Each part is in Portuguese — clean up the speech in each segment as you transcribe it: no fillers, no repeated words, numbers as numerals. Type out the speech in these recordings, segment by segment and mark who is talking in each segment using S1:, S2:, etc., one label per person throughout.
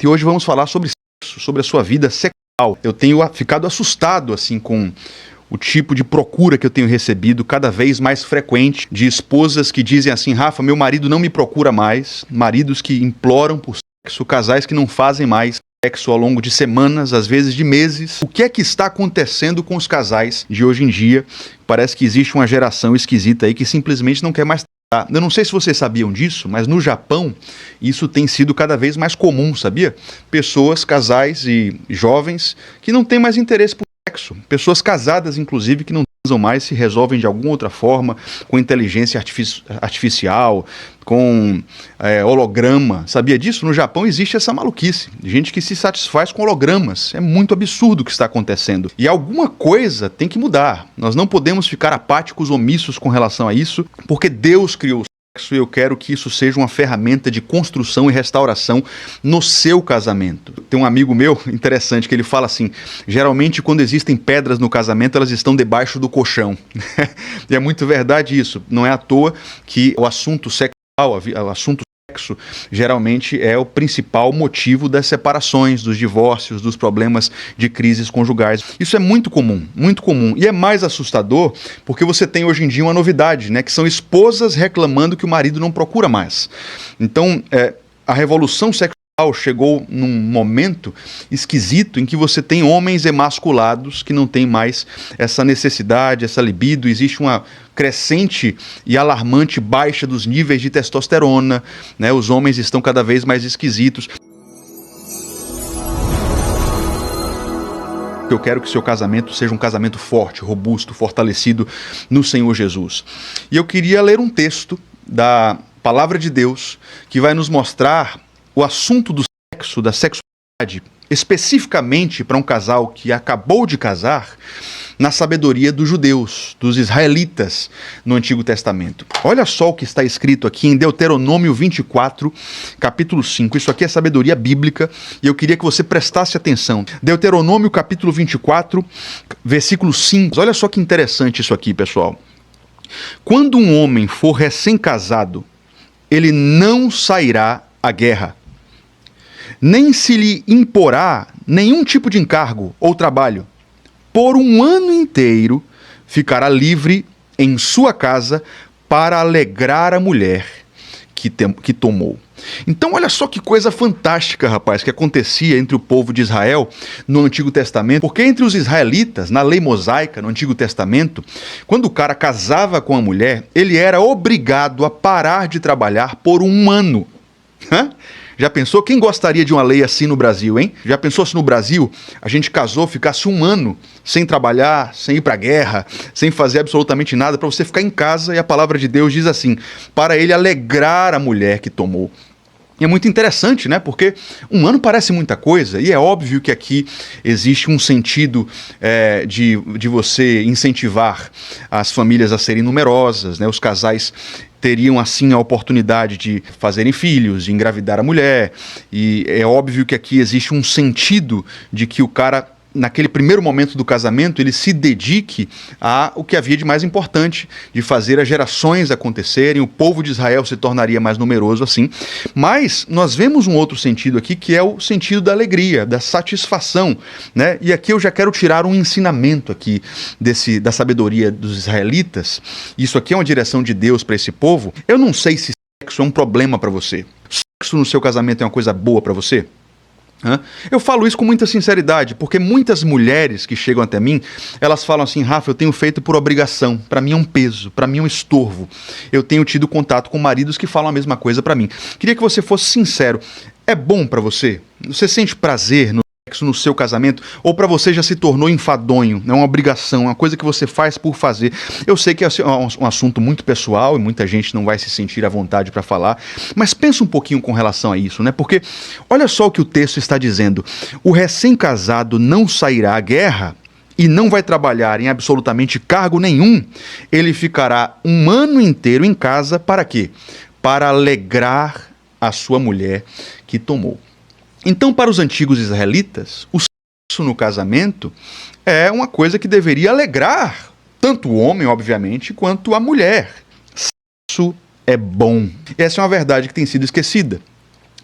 S1: E hoje vamos falar sobre sexo, sobre a sua vida sexual. Eu tenho ficado assustado assim com o tipo de procura que eu tenho recebido cada vez mais frequente de esposas que dizem assim: Rafa, meu marido não me procura mais, maridos que imploram por sexo, casais que não fazem mais sexo ao longo de semanas, às vezes de meses. O que é que está acontecendo com os casais de hoje em dia? Parece que existe uma geração esquisita aí que simplesmente não quer mais. Eu não sei se vocês sabiam disso, mas no Japão isso tem sido cada vez mais comum, sabia? Pessoas, casais e jovens que não têm mais interesse por sexo. Pessoas casadas, inclusive, que não usam mais, se resolvem de alguma outra forma, com inteligência artificial, com holograma. Sabia disso? No Japão existe essa maluquice. Gente que se satisfaz com hologramas. É muito absurdo o que está acontecendo. E alguma coisa tem que mudar. Nós não podemos ficar apáticos, omissos com relação a isso, porque Deus criou o sexo e eu quero que isso seja uma ferramenta de construção e restauração no seu casamento. Tem um amigo meu, interessante, que ele fala assim: geralmente quando existem pedras no casamento, elas estão debaixo do colchão. E é muito verdade isso. Não é à toa que o assunto sexual, o assunto sexo, geralmente é o principal motivo das separações, dos divórcios, dos problemas de crises conjugais. Isso é muito comum, muito comum. E é mais assustador porque você tem hoje em dia uma novidade, né, que são esposas reclamando que o marido não procura mais. Então, a revolução sexual chegou num momento esquisito em que você tem homens emasculados que não têm mais essa necessidade, essa libido. Existe uma crescente e alarmante baixa dos níveis de testosterona, né? Os homens estão cada vez mais esquisitos. Eu quero que seu casamento seja um casamento forte, robusto, fortalecido no Senhor Jesus. E eu queria ler um texto da Palavra de Deus que vai nos mostrar o assunto do sexo, da sexualidade, especificamente para um casal que acabou de casar, na sabedoria dos judeus, dos israelitas no Antigo Testamento. Olha só o que está escrito aqui em Deuteronômio 24, capítulo 5. Isso aqui é sabedoria bíblica e eu queria que você prestasse atenção. Deuteronômio capítulo 24, versículo 5. Olha só que interessante isso aqui, pessoal. Quando um homem for recém-casado, ele não sairá à guerra, nem se lhe imporá nenhum tipo de encargo ou trabalho. Por um ano inteiro ficará livre em sua casa para alegrar a mulher que tomou. Então olha só que coisa fantástica, rapaz, que acontecia entre o povo de Israel no Antigo Testamento, porque entre os israelitas, na lei mosaica, no Antigo Testamento, quando o cara casava com a mulher, ele era obrigado a parar de trabalhar por um ano. Já pensou? Quem gostaria de uma lei assim no Brasil, hein? Já pensou se no Brasil a gente casou, ficasse um ano sem trabalhar, sem ir para a guerra, sem fazer absolutamente nada, para você ficar em casa, e a palavra de Deus diz assim: para ele alegrar a mulher que tomou. E é muito interessante, né? Porque um ano parece muita coisa, e é óbvio que aqui existe um sentido de você incentivar as famílias a serem numerosas, né? Os casais teriam assim a oportunidade de fazerem filhos, de engravidar a mulher, e é óbvio que aqui existe um sentido de que o cara, naquele primeiro momento do casamento, ele se dedique a o que havia de mais importante, de fazer as gerações acontecerem. O povo de Israel se tornaria mais numeroso assim. Mas nós vemos um outro sentido aqui, que é o sentido da alegria, da satisfação, né? E aqui eu já quero tirar um ensinamento aqui da sabedoria dos israelitas. Isso aqui é uma direção de Deus para esse povo. Eu não sei se sexo é um problema para você. Sexo no seu casamento é uma coisa boa para você? Eu falo isso com muita sinceridade, porque muitas mulheres que chegam até mim, elas falam assim: Rafa, eu tenho feito por obrigação, para mim é um peso, para mim é um estorvo. Eu tenho tido contato com maridos que falam a mesma coisa para mim. Queria que você fosse sincero. É bom para você? Você sente prazer no sexo no seu casamento? Ou para você já se tornou enfadonho, é uma obrigação, uma coisa que você faz por fazer? Eu sei que é um assunto muito pessoal e muita gente não vai se sentir à vontade para falar, mas pensa um pouquinho com relação a isso, né? Porque olha só o que o texto está dizendo: o recém-casado não sairá à guerra e não vai trabalhar em absolutamente cargo nenhum. Ele ficará um ano inteiro em casa para quê? Para alegrar a sua mulher que tomou. Então, para os antigos israelitas, o sexo no casamento é uma coisa que deveria alegrar tanto o homem, obviamente, quanto a mulher. Sexo é bom. Essa é uma verdade que tem sido esquecida.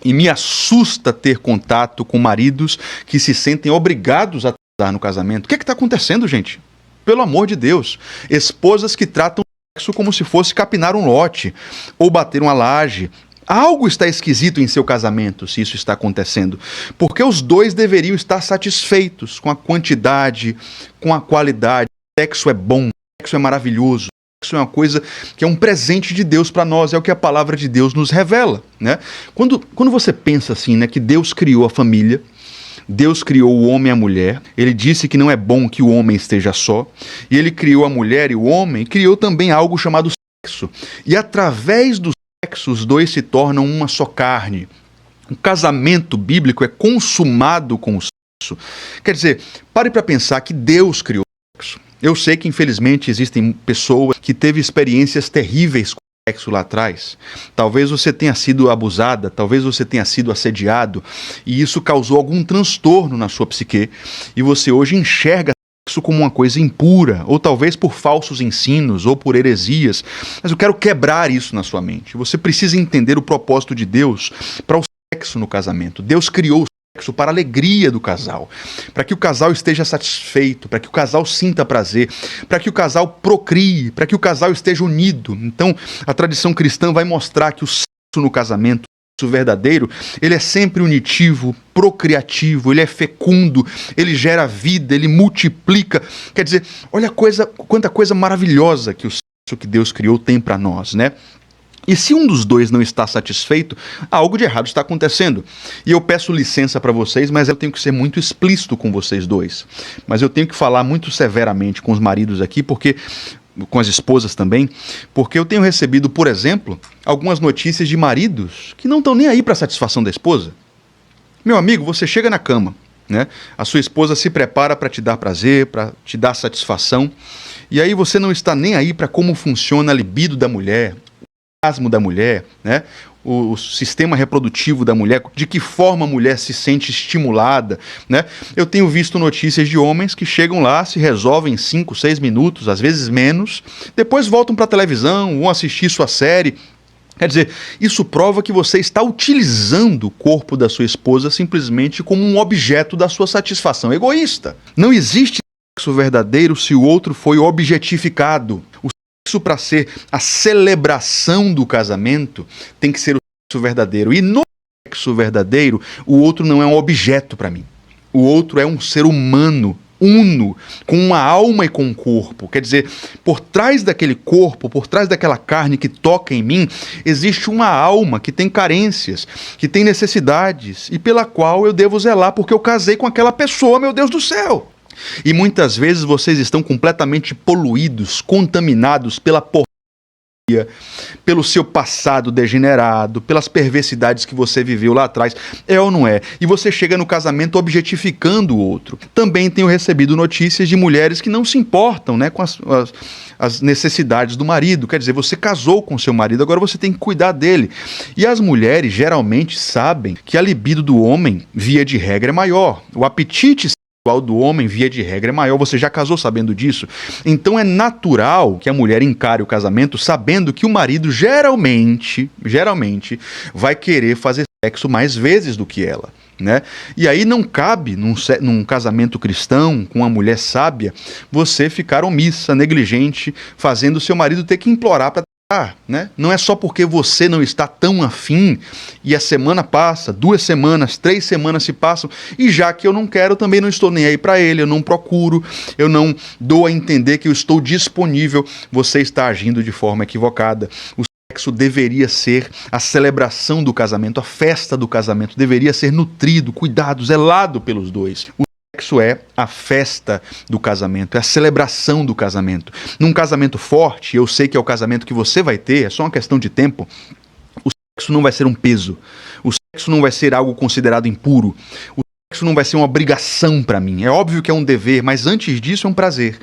S1: E me assusta ter contato com maridos que se sentem obrigados a transar no casamento. O que está acontecendo, gente? Pelo amor de Deus. Esposas que tratam o sexo como se fosse capinar um lote ou bater uma laje. Algo está esquisito em seu casamento, se isso está acontecendo. Porque os dois deveriam estar satisfeitos com a quantidade, com a qualidade. O sexo é bom, o sexo é maravilhoso. Isso é uma coisa que é um presente de Deus para nós, é o que a palavra de Deus nos revela, né? Quando você pensa assim, né, que Deus criou a família, Deus criou o homem e a mulher, ele disse que não é bom que o homem esteja só, e ele criou a mulher e o homem, criou também algo chamado sexo. E através do sexo, os dois se tornam uma só carne. O casamento bíblico é consumado com o sexo. Quer dizer, pare para pensar que Deus criou o sexo. Eu sei que, infelizmente, existem pessoas que teve experiências terríveis com o sexo lá atrás. Talvez você tenha sido abusada, talvez você tenha sido assediado, e isso causou algum transtorno na sua psique, e você hoje enxerga sexo como uma coisa impura, ou talvez por falsos ensinos, ou por heresias. Mas eu quero quebrar isso na sua mente. Você precisa entender o propósito de Deus para o sexo no casamento. Deus criou o sexo para a alegria do casal, para que o casal esteja satisfeito, para que o casal sinta prazer, para que o casal procrie, para que o casal esteja unido. Então, a tradição cristã vai mostrar que o sexo no casamento, o sexo verdadeiro, ele é sempre unitivo, procriativo, ele é fecundo, ele gera vida, ele multiplica. Quer dizer, olha quanta coisa maravilhosa que o sexo que Deus criou tem para nós, né? E se um dos dois não está satisfeito, algo de errado está acontecendo. E eu peço licença para vocês, mas eu tenho que ser muito explícito com vocês dois. Mas eu tenho que falar muito severamente com os maridos aqui, porque com as esposas também, porque eu tenho recebido, por exemplo, algumas notícias de maridos que não estão nem aí para a satisfação da esposa. Meu amigo, você chega na cama, né? A sua esposa se prepara para te dar prazer, para te dar satisfação, e aí você não está nem aí para como funciona a libido da mulher, orgasmo da mulher, né? O sistema reprodutivo da mulher, de que forma a mulher se sente estimulada, né? Eu tenho visto notícias de homens que chegam lá, se resolvem em 5, 6 minutos, às vezes menos, depois voltam para a televisão, vão assistir sua série. Quer dizer, isso prova que você está utilizando o corpo da sua esposa simplesmente como um objeto da sua satisfação egoísta. Não existe sexo verdadeiro se o outro foi objetificado. Isso, para ser a celebração do casamento, tem que ser o sexo verdadeiro. E no sexo verdadeiro, o outro não é um objeto para mim. O outro é um ser humano, uno, com uma alma e com um corpo. Quer dizer, por trás daquele corpo, por trás daquela carne que toca em mim, existe uma alma que tem carências, que tem necessidades, e pela qual eu devo zelar, porque eu casei com aquela pessoa, meu Deus do céu. E muitas vezes vocês estão completamente poluídos, contaminados pela porcaria, pelo seu passado degenerado, pelas perversidades que você viveu lá atrás. É ou não é? E você chega no casamento objetificando o outro. Também tenho recebido notícias de mulheres que não se importam, né, com as necessidades do marido. Quer dizer, você casou com seu marido, agora você tem que cuidar dele. E as mulheres geralmente sabem que a libido do homem, via de regra, é maior. O apetite do homem, via de regra, é maior. Você já casou sabendo disso? Então é natural que a mulher encare o casamento sabendo que o marido geralmente vai querer fazer sexo mais vezes do que ela, né? E aí não cabe num casamento cristão com uma mulher sábia você ficar omissa, negligente, fazendo o seu marido ter que implorar para né? Não é só porque você não está tão afim e a semana passa, 2 semanas, 3 semanas se passam, e já que eu não quero, também não estou nem aí para ele, eu não procuro, eu não dou a entender que eu estou disponível, você está agindo de forma equivocada. O sexo deveria ser a celebração do casamento, a festa do casamento, deveria ser nutrido, cuidado, zelado pelos dois. O sexo é a festa do casamento, é a celebração do casamento. Num casamento forte, eu sei que é o casamento que você vai ter, é só uma questão de tempo, o sexo não vai ser um peso, o sexo não vai ser algo considerado impuro, o sexo não vai ser uma obrigação para mim. É óbvio que é um dever, mas antes disso é um prazer.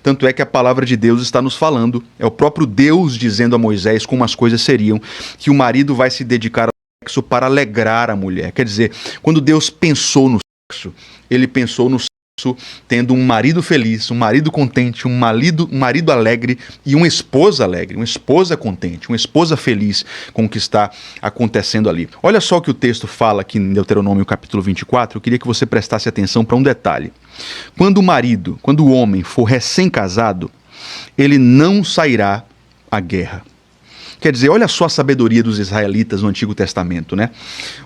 S1: Tanto é que a palavra de Deus está nos falando, é o próprio Deus dizendo a Moisés como as coisas seriam, que o marido vai se dedicar ao sexo para alegrar a mulher. Quer dizer, quando Deus pensou no sexo, ele pensou no sexo tendo um marido feliz, um marido contente, um marido alegre e uma esposa alegre, uma esposa contente, uma esposa feliz com o que está acontecendo ali. Olha só o que o texto fala aqui em Deuteronômio capítulo 24, eu queria que você prestasse atenção para um detalhe. Quando o homem for recém-casado, ele não sairá à guerra. Quer dizer, olha só a sabedoria dos israelitas no Antigo Testamento, né?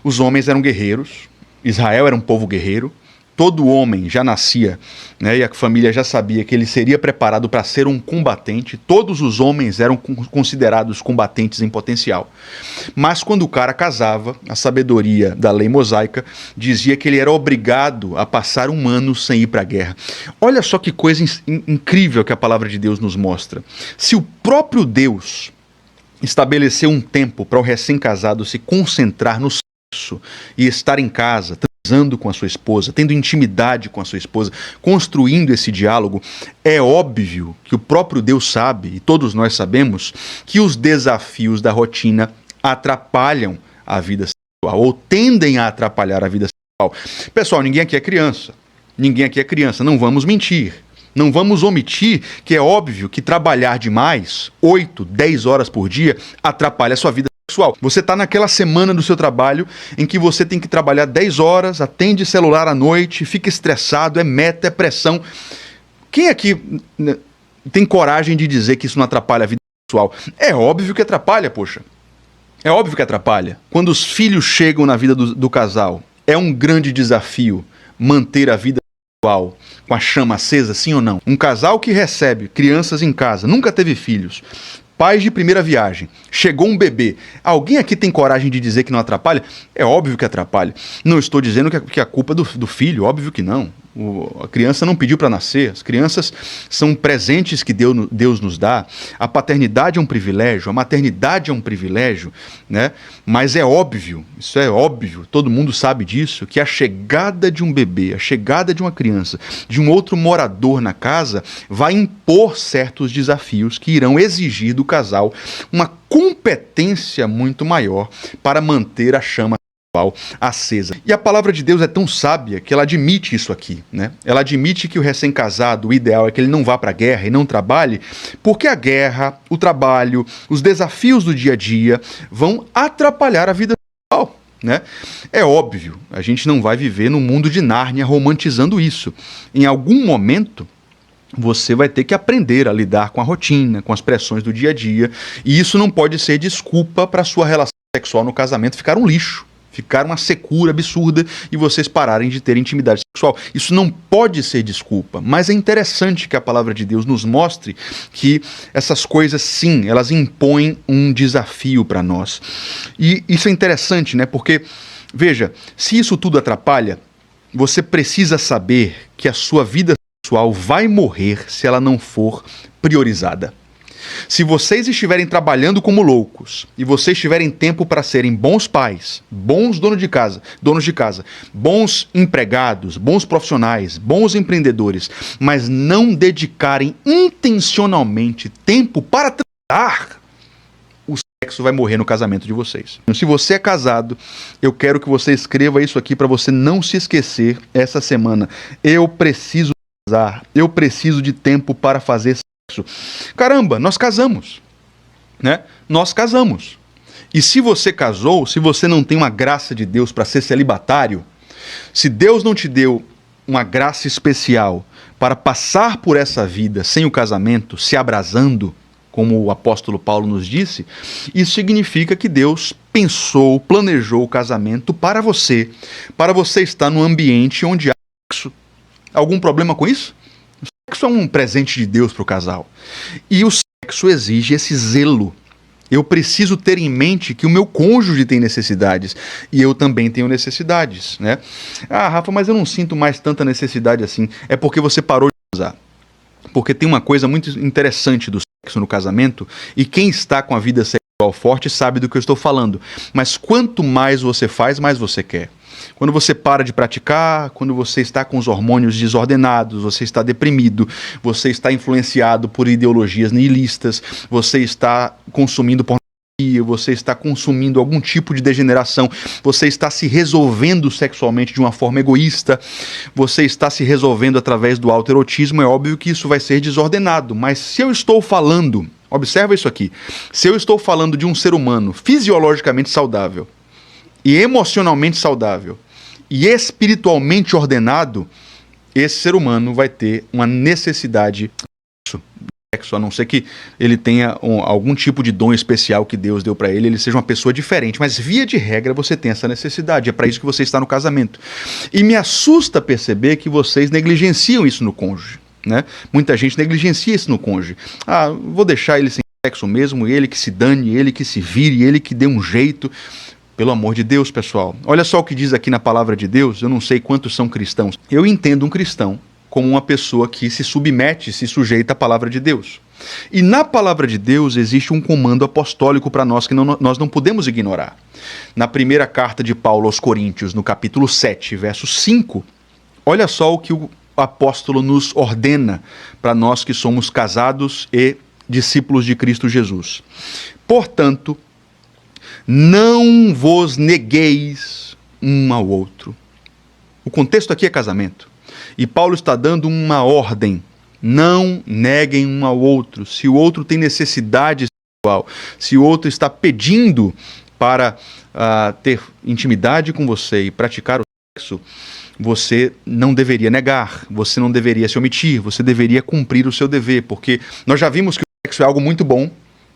S1: Os homens eram guerreiros, Israel era um povo guerreiro, todo homem já nascia, né, e a família já sabia que ele seria preparado para ser um combatente. Todos os homens eram considerados combatentes em potencial. Mas quando o cara casava, a sabedoria da lei mosaica dizia que ele era obrigado a passar um ano sem ir para a guerra. Olha só que coisa incrível que a palavra de Deus nos mostra. Se o próprio Deus estabeleceu um tempo para o recém-casado se concentrar no sexo e estar em casa, transando com a sua esposa, tendo intimidade com a sua esposa, construindo esse diálogo, é óbvio que o próprio Deus sabe, e todos nós sabemos, que os desafios da rotina atrapalham a vida sexual, ou tendem a atrapalhar a vida sexual. Pessoal, ninguém aqui é criança. Ninguém aqui é criança, não vamos mentir. Não vamos omitir que é óbvio que trabalhar demais, 8, 10 horas por dia, atrapalha a sua vida sexual. Você está naquela semana do seu trabalho em que você tem que trabalhar 10 horas, atende celular à noite, fica estressado, é meta, é pressão. Quem aqui tem coragem de dizer que isso não atrapalha a vida sexual? É óbvio que atrapalha, poxa. É óbvio que atrapalha. Quando os filhos chegam na vida do casal, é um grande desafio manter a vida sexual com a chama acesa, sim ou não? Um casal que recebe crianças em casa, nunca teve filhos, pais de primeira viagem, chegou um bebê. Alguém aqui tem coragem de dizer que não atrapalha? É óbvio que atrapalha. Não estou dizendo que a culpa é do filho, óbvio que não. A criança não pediu para nascer, as crianças são presentes que Deus nos dá. A paternidade é um privilégio, a maternidade é um privilégio, né? Mas é óbvio, isso é óbvio, todo mundo sabe disso, que a chegada de um bebê, a chegada de uma criança, de um outro morador na casa, vai impor certos desafios que irão exigir do casal uma competência muito maior para manter a chama acesa. E a palavra de Deus é tão sábia que ela admite isso aqui, né? Ela admite que o recém-casado, o ideal é que ele não vá para a guerra e não trabalhe, porque a guerra, o trabalho, os desafios do dia a dia vão atrapalhar a vida sexual, né? É óbvio, a gente não vai viver no mundo de Nárnia romantizando isso. Em algum momento, você vai ter que aprender a lidar com a rotina, com as pressões do dia a dia, e isso não pode ser desculpa para a sua relação sexual no casamento ficar um lixo, ficar uma secura absurda e vocês pararem de ter intimidade sexual. Isso não pode ser desculpa, mas é interessante que a palavra de Deus nos mostre que essas coisas, sim, elas impõem um desafio para nós. E isso é interessante, né? Porque, veja, se isso tudo atrapalha, você precisa saber que a sua vida sexual vai morrer se ela não for priorizada. Se vocês estiverem trabalhando como loucos e vocês tiverem tempo para serem bons pais, bons donos de casa, bons empregados, bons profissionais, bons empreendedores, mas não dedicarem intencionalmente tempo para trabalhar, o sexo vai morrer no casamento de vocês. Se você é casado, eu quero que você escreva isso aqui para você não se esquecer essa semana. Eu preciso casar, eu preciso de tempo para fazer sexo. Caramba, nós casamos, né? Nós casamos. E se você casou, se você não tem uma graça de Deus para ser celibatário, se Deus não te deu uma graça especial para passar por essa vida sem o casamento, se abrasando, como o apóstolo Paulo nos disse, isso significa que Deus pensou, planejou o casamento para você estar num ambiente onde há sexo. Algum problema com isso? O sexo é um presente de Deus para o casal. E o sexo exige esse zelo. Eu preciso ter em mente que o meu cônjuge tem necessidades e eu também tenho necessidades, né? Ah, Rafa, mas eu não sinto mais tanta necessidade assim. É porque você parou de usar. Porque tem uma coisa muito interessante do sexo no casamento e quem está com a vida sexual forte sabe do que eu estou falando. Mas quanto mais você faz, mais você quer. Quando você para de praticar, quando você está com os hormônios desordenados, você está deprimido, você está influenciado por ideologias nihilistas, você está consumindo pornografia, você está consumindo algum tipo de degeneração, você está se resolvendo sexualmente de uma forma egoísta, você está se resolvendo através do autoerotismo, é óbvio que isso vai ser desordenado. Mas se eu estou falando, observa isso aqui, se eu estou falando de um ser humano fisiologicamente saudável, e emocionalmente saudável, e espiritualmente ordenado, esse ser humano vai ter uma necessidade de sexo, a não ser que ele tenha algum tipo de dom especial que Deus deu para ele, ele seja uma pessoa diferente, mas via de regra você tem essa necessidade, é para isso que você está no casamento. E me assusta perceber que vocês negligenciam isso no cônjuge, né? Muita gente negligencia isso no cônjuge. Ah, vou deixar ele sem sexo mesmo, ele que se dane, ele que se vire, ele que dê um jeito. Pelo amor de Deus, pessoal. Olha só o que diz aqui na palavra de Deus. Eu não sei quantos são cristãos. Eu entendo um cristão como uma pessoa que se submete, se sujeita à palavra de Deus. E na palavra de Deus existe um comando apostólico para nós que nós não podemos ignorar. Na primeira carta de Paulo aos Coríntios, no capítulo 7, verso 5, olha só o que o apóstolo nos ordena para nós que somos casados e discípulos de Cristo Jesus. Portanto, não vos negueis um ao outro. O contexto aqui é casamento. E Paulo está dando uma ordem. Não neguem um ao outro. Se o outro tem necessidade sexual, se o outro está pedindo para ter intimidade com você e praticar o sexo, você não deveria negar, você não deveria se omitir, você deveria cumprir o seu dever, porque nós já vimos que o sexo é algo muito bom.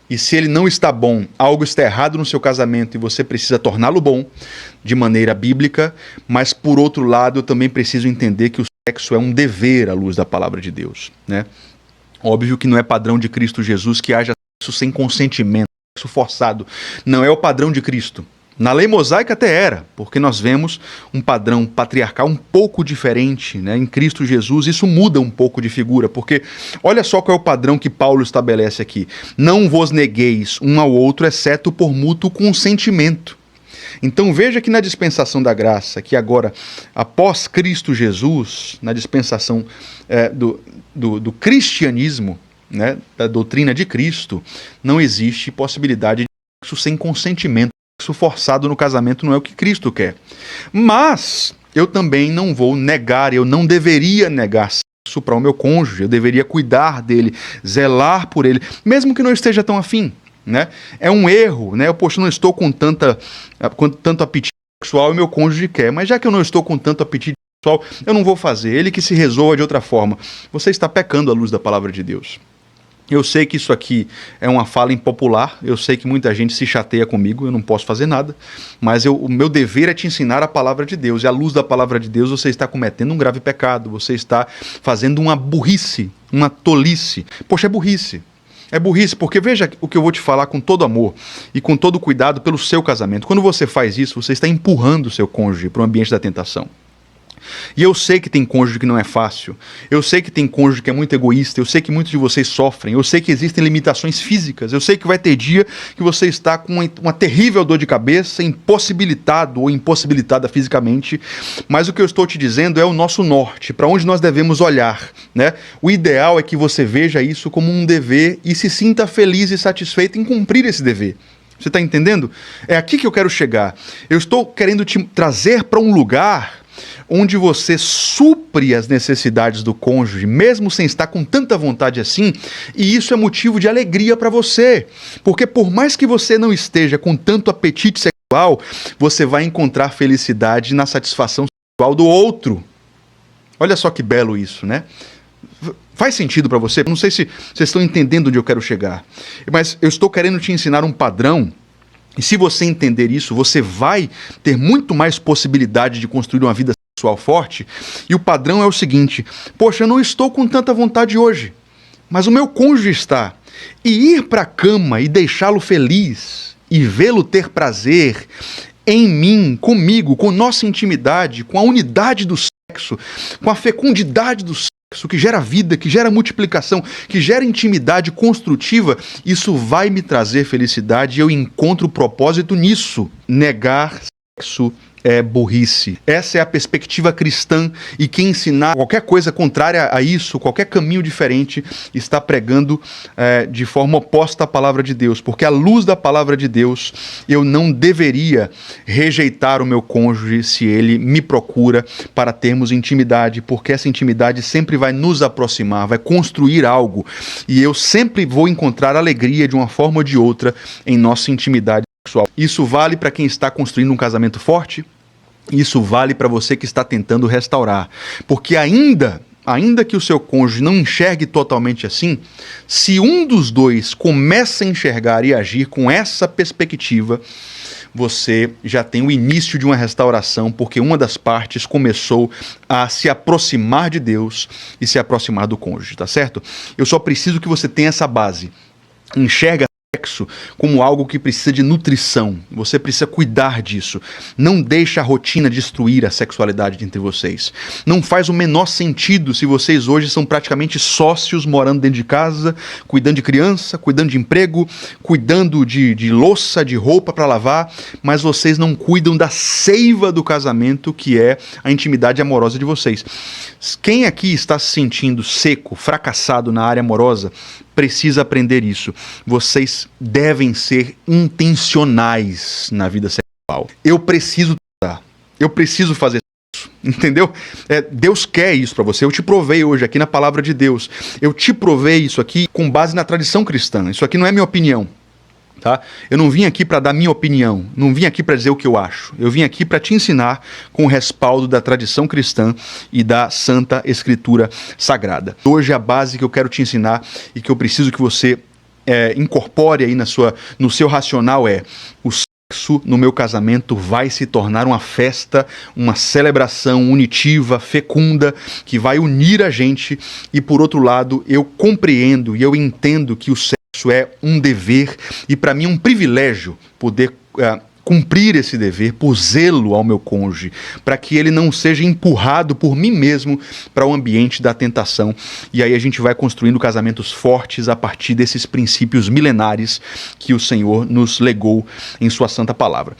S1: E se ele não está bom, algo está errado no seu casamento e você precisa torná-lo bom de maneira bíblica, mas por outro lado eu também preciso entender que o sexo é um dever à luz da palavra de Deus, né? Óbvio que não é padrão de Cristo Jesus que haja sexo sem consentimento, sexo forçado. Não é o padrão de Cristo. Na lei mosaica até era, porque nós vemos um padrão patriarcal um pouco diferente, né? Em Cristo Jesus isso muda um pouco de figura, porque olha só qual é o padrão que Paulo estabelece aqui. Não vos negueis um ao outro, exceto por mútuo consentimento. Então veja que na dispensação da graça, que agora, após Cristo Jesus, na dispensação do cristianismo, né? Da doutrina de Cristo, não existe possibilidade de sexo sem consentimento. Sexo forçado no casamento não é o que Cristo quer. Mas eu também não vou negar, eu não deveria negar sexo para o meu cônjuge, eu deveria cuidar dele, zelar por ele, mesmo que não esteja tão afim, né? É um erro, né? Poxa, eu não estou com tanto apetite sexual e meu cônjuge quer, mas já que eu não estou com tanto apetite sexual, eu não vou fazer, ele que se resolva de outra forma. Você está pecando à luz da palavra de Deus. Eu sei que isso aqui é uma fala impopular, eu sei que muita gente se chateia comigo, eu não posso fazer nada, mas o meu dever é te ensinar a palavra de Deus, e à luz da palavra de Deus você está cometendo um grave pecado, você está fazendo uma burrice, uma tolice. Poxa, é burrice. É burrice, porque veja o que eu vou te falar com todo amor e com todo cuidado pelo seu casamento. Quando você faz isso, você está empurrando o seu cônjuge para o ambiente da tentação. E eu sei que tem cônjuge que não é fácil, eu sei que tem cônjuge que é muito egoísta, eu sei que muitos de vocês sofrem, eu sei que existem limitações físicas, eu sei que vai ter dia que você está com uma terrível dor de cabeça, impossibilitado ou impossibilitada fisicamente, mas o que eu estou te dizendo é o nosso norte, para onde nós devemos olhar, né? O ideal é que você veja isso como um dever e se sinta feliz e satisfeito em cumprir esse dever. Você está entendendo? É aqui que eu quero chegar. Eu estou querendo te trazer para um lugar onde você supre as necessidades do cônjuge, mesmo sem estar com tanta vontade assim, e isso é motivo de alegria para você, porque por mais que você não esteja com tanto apetite sexual, você vai encontrar felicidade na satisfação sexual do outro. Olha só que belo isso, né? Faz sentido para você? Não sei se vocês estão entendendo onde eu quero chegar, mas eu estou querendo te ensinar um padrão. E se você entender isso, você vai ter muito mais possibilidade de construir uma vida sexual forte. E o padrão é o seguinte: poxa, eu não estou com tanta vontade hoje, mas o meu cônjuge está. E ir para a cama e deixá-lo feliz e vê-lo ter prazer em mim, comigo, com nossa intimidade, com a unidade do sexo, com a fecundidade do sexo, que gera vida, que gera multiplicação, que gera intimidade construtiva, isso vai me trazer felicidade e eu encontro propósito nisso. Negar sexo é burrice. Essa é a perspectiva cristã, e quem ensinar qualquer coisa contrária a isso, qualquer caminho diferente, está pregando de forma oposta à palavra de Deus, porque à luz da palavra de Deus, eu não deveria rejeitar o meu cônjuge se ele me procura para termos intimidade, porque essa intimidade sempre vai nos aproximar, vai construir algo, e eu sempre vou encontrar alegria de uma forma ou de outra em nossa intimidade sexual. Isso vale para quem está construindo um casamento forte, isso vale para você que está tentando restaurar, porque ainda que o seu cônjuge não enxergue totalmente assim, se um dos dois começa a enxergar e agir com essa perspectiva, você já tem o início de uma restauração, porque uma das partes começou a se aproximar de Deus e se aproximar do cônjuge, tá certo? Eu só preciso que você tenha essa base. Enxerga sexo como algo que precisa de nutrição. Você precisa cuidar disso. Não deixa a rotina destruir a sexualidade entre vocês. Não faz o menor sentido se vocês hoje são praticamente sócios morando dentro de casa, cuidando de criança, cuidando de emprego, cuidando de louça, de roupa para lavar, mas vocês não cuidam da seiva do casamento, que é a intimidade amorosa de vocês. Quem aqui está se sentindo seco, fracassado na área amorosa, precisa aprender isso. Vocês devem ser intencionais na vida sexual. Eu preciso fazer isso, entendeu? Deus quer isso para você. Eu te provei hoje aqui na palavra de Deus. Eu te provei isso aqui com base na tradição cristã. Isso aqui não é minha opinião. Tá? Eu não vim aqui para dar minha opinião, não vim aqui para dizer o que eu acho. Eu vim aqui para te ensinar com o respaldo da tradição cristã e da Santa Escritura Sagrada. Hoje a base que eu quero te ensinar e que eu preciso que você incorpore aí no seu racional é: o sexo no meu casamento vai se tornar uma festa, uma celebração unitiva, fecunda, que vai unir a gente. E por outro lado, eu compreendo e eu entendo que o sexo é um dever, e para mim é um privilégio poder cumprir esse dever por zelo ao meu cônjuge, para que ele não seja empurrado por mim mesmo para o ambiente da tentação. E aí a gente vai construindo casamentos fortes a partir desses princípios milenares que o Senhor nos legou em sua santa palavra.